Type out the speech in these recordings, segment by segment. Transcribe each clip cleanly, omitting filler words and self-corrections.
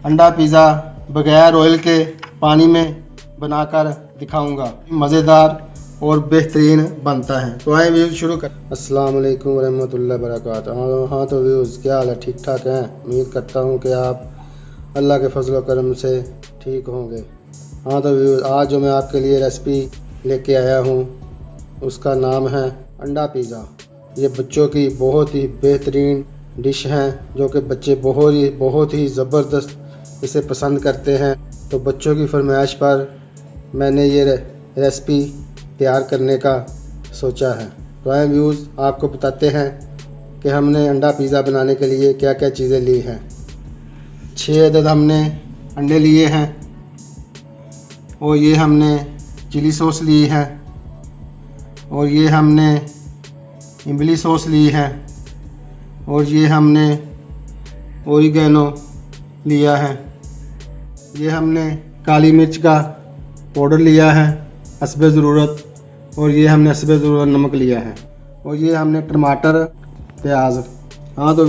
अंडा पिज़्ज़ा बगैर ऑयल के पानी में बनाकर दिखाऊंगा। मज़ेदार और बेहतरीन बनता है। तो आए व्यूज़ शुरू कर। अस्सलाम वालेकुम रहमतुल्लाहि वबरकातुहू। हाँ तो व्यूज़ क्या हाल है, ठीक ठाक हैं? उम्मीद करता हूँ कि आप अल्लाह के फजल व करम से ठीक होंगे। हाँ तो व्यूज़ आज जो मैं आपके लिए रेसिपी लेके आया हूँ उसका नाम है अंडा पिज़्ज़ा। ये बच्चों की बहुत ही बेहतरीन डिश हैं जो कि बच्चे बहुत ही ज़बरदस्त इसे पसंद करते हैं। तो बच्चों की फरमाइश पर मैंने ये रेसिपी तैयार करने का सोचा है। तो आए व्यूज़ आपको बताते हैं कि हमने अंडा पिज़्ज़ा बनाने के लिए क्या क्या चीज़ें ली हैं। 6 अदद हमने अंडे लिए हैं और ये हमने चिली सॉस ली है और ये हमने इमली सॉस ली है और ये हमने ओरिगेनो लिया है। ये हमने काली मिर्च का पाउडर लिया है हस्बे ज़रूरत और ये हमने हस्बे ज़रूरत नमक लिया है और ये हमने टमाटर प्याज। हाँ तो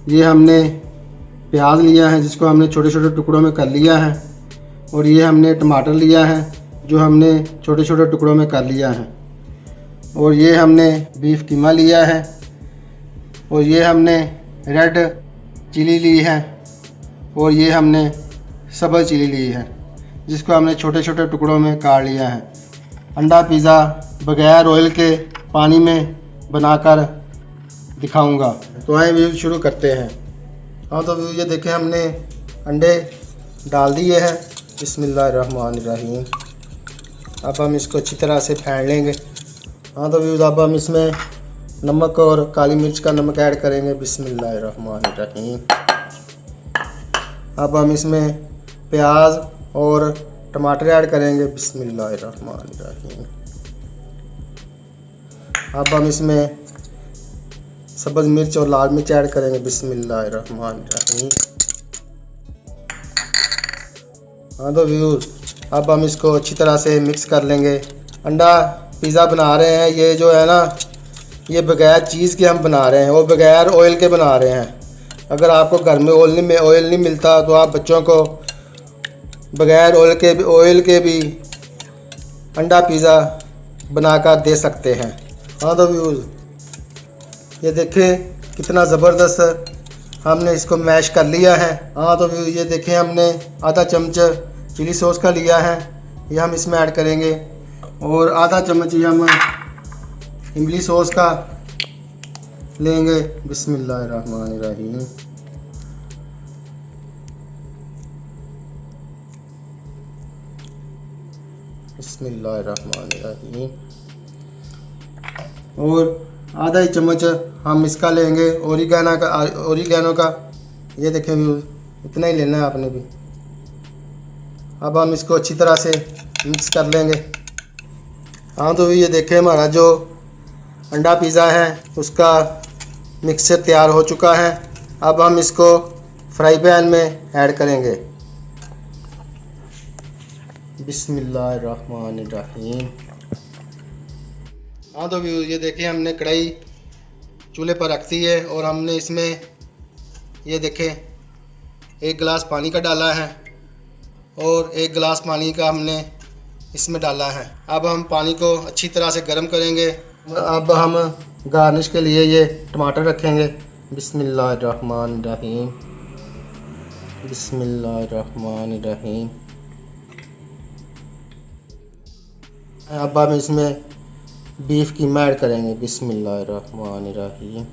ये हमने प्याज लिया है जिसको हमने छोटे छोटे टुकड़ों में कर लिया है और ये हमने टमाटर लिया है जो हमने छोटे छोटे टुकड़ों में कर लिया है और ये हमने बीफ कीमा लिया है और ये हमने रेड चिली ली है और ये हमने सब्ज़ चिली ली है जिसको हमने छोटे छोटे टुकड़ों में काट लिया है। अंडा पिज़्ज़ा बगैर ऑयल के पानी में बनाकर दिखाऊंगा। तो आए व्यूज़ शुरू करते हैं। हाँ तो व्यूज़ ये देखें हमने अंडे डाल दिए हैं। बिस्मिल्लाहिर्रहमानिर्रहीम। अब हम इसको अच्छी तरह से फेंट लेंगे। हाँ तो व्यूज़ अब हम इसमें नमक और काली मिर्च का नमक ऐड करेंगे। बिस्मिल्लाहिर्रहमानिर्रहीम। अब हम इसमें प्याज और टमाटर ऐड करेंगे। बिस्मिल्लाहिर्रहमानिर्रहीम। अब हम इसमें सब्ज़ मिर्च और लाल मिर्च ऐड करेंगे। बिस्मिल्लाहिर्रहमानिर्रहीम। हाँ तो व्यूज़ अब हम इसको अच्छी तरह से मिक्स कर लेंगे। अंडा पिज़्ज़ा बना रहे हैं, ये जो है ना ये बगैर चीज़ के हम बना रहे हैं और बगैर ऑयल के बना रहे हैं। अगर आपको घर में ऑयल नहीं मिलता तो आप बच्चों को बगैर ऑयल के भी अंडा पिज़्ज़ा बनाकर दे सकते हैं। हाँ तो व्यूज़ ये देखें कितना ज़बरदस्त हमने इसको मैश कर लिया है। हाँ तो ये देखें हमने आधा चम्मच चिली सॉस का लिया है, ये हम इसमें ऐड करेंगे और आधा चम्मच ये हम इमली सॉस का लेंगे। बिस्मिल्लाहिर्रहमानिर्रहीम। बिस्मिल्लाहिर्रहमानिर्रहीम। और आधा ही चम्मच हम इसका लेंगे ओरिगेनो का। ये देखें व्यूज़ इतना ही लेना है आपने भी। अब हम इसको अच्छी तरह से मिक्स कर लेंगे। हाँ तो ये देखें हमारा जो अंडा पिज़्ज़ा है उसका मिक्सचर तैयार हो चुका है। अब हम इसको फ्राई पैन में ऐड करेंगे। बिस्मिल्लाहिर्रहमानिर्रहीम। हाँ तो ये देखिए हमने कढ़ाई चूल्हे पर रख दी है और हमने इसमें ये देखें 1 गिलास पानी का डाला है और 1 गिलास पानी का हमने इसमें डाला है। अब हम पानी को अच्छी तरह से गर्म करेंगे। अब हम गार्निश के लिए ये टमाटर रखेंगे। बिस्मिल्लाहिर्रहमानिर्रहीम। बिस्मिल्लाहिर्रहमानिर्रहीम। अब हम इसमें बीफ कीमा ऐड करेंगे। बिस्मिल्लाहिर्रहमानिर्रहीम।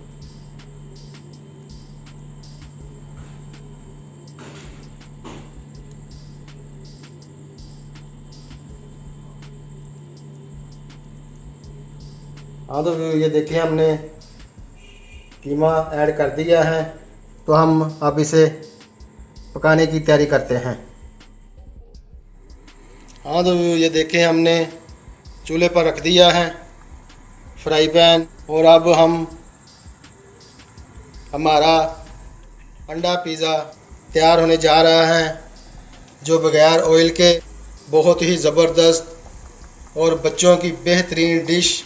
हाँ तो ये देखिए हमने कीमा ऐड कर दिया है। तो हम अब इसे पकाने की तैयारी करते हैं। हाँ तो ये देखें हमने चूल्हे पर रख दिया है फ्राई पैन और अब हमारा अंडा पिज़्ज़ा तैयार होने जा रहा है जो बगैर ऑयल के बहुत ही ज़बरदस्त और बच्चों की बेहतरीन डिश,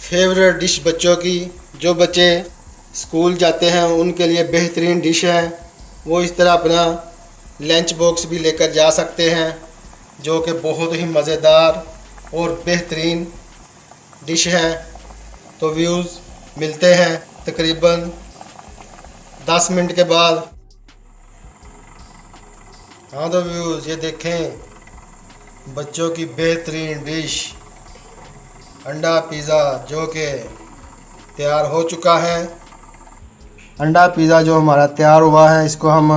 फेवरेट डिश बच्चों की, जो बच्चे स्कूल जाते हैं उनके लिए बेहतरीन डिश है। वो इस तरह अपना लंच बॉक्स भी लेकर जा सकते हैं, जो कि बहुत ही मज़ेदार और बेहतरीन डिश है। तो व्यूज़ मिलते हैं तकरीबन 10 मिनट के बाद। हाँ तो व्यूज़ ये देखें बच्चों की बेहतरीन डिश अंडा पिज़्ज़ा जो कि तैयार हो चुका है। अंडा पिज़्ज़ा जो हमारा तैयार हुआ है, इसको हम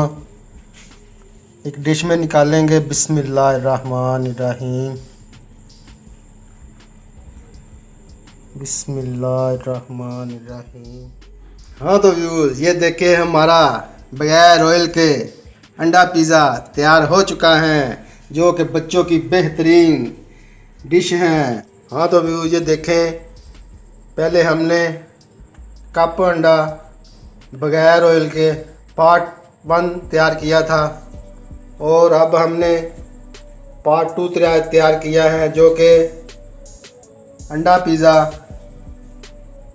एक डिश में निकालेंगे। बिस्मिल्लाहिर्रहमानिर्रहीम, बिस्मिल्लाहिर्रहमानिर्रहीम। हाँ तो व्यूज़ ये देखें हमारा बगैर ऑयल के अंडा पिज़्ज़ा तैयार हो चुका है, जो कि बच्चों की बेहतरीन डिश है। हाँ तो व्यूज़ ये देखें, पहले हमने कप अंडा बगैर ऑयल के पार्ट 1 तैयार किया था, और अब हमने पार्ट 2 तैयार किया है, जो कि अंडा पिज़्ज़ा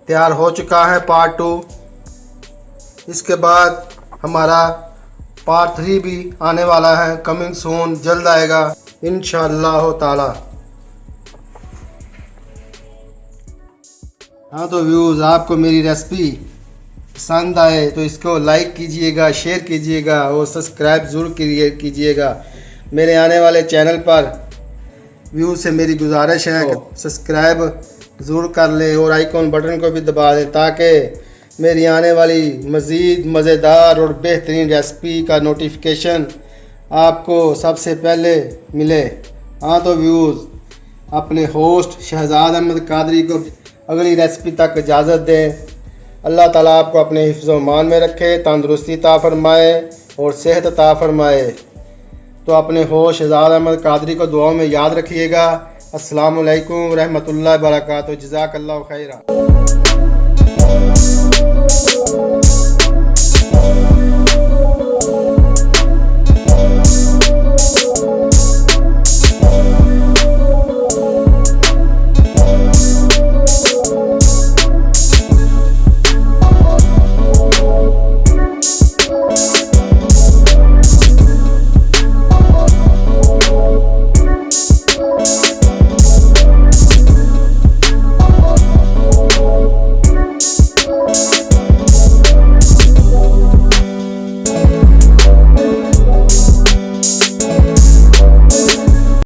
तैयार हो चुका है पार्ट 2। इसके बाद हमारा पार्ट 3 भी आने वाला है, कमिंग सून, जल्द आएगा इंशाअल्लाह ताला। हाँ तो व्यूज़ आपको मेरी रेसिपी पसंद आए तो इसको लाइक कीजिएगा, शेयर कीजिएगा और सब्सक्राइब ज़रूर कीजिएगा। मेरे आने वाले चैनल पर व्यू से मेरी गुजारिश है कि सब्सक्राइब ज़रूर कर लें और आइकॉन बटन को भी दबा दें, ताकि मेरी आने वाली मज़ीद मज़ेदार और बेहतरीन रेसिपी का नोटिफिकेशन आपको सबसे पहले मिले। हाँ तो व्यूज़ अपने होस्ट शहजाद अहमद कादरी को अगली रेसिपी तक इजाज़त दें। अल्लाह ताला आपको अपने हिफ्ज़ व मान में रखे, तंदुरुस्ती अता फरमाए और सेहत अता फरमाए। तो अपने होस्ट शहजाद अहमद कादरी को दुआओं में याद रखिएगा। अस्सलामु अलैकुम रहमतुल्लाहि व बरकातहू। जज़ाकल्लाहु खैरा।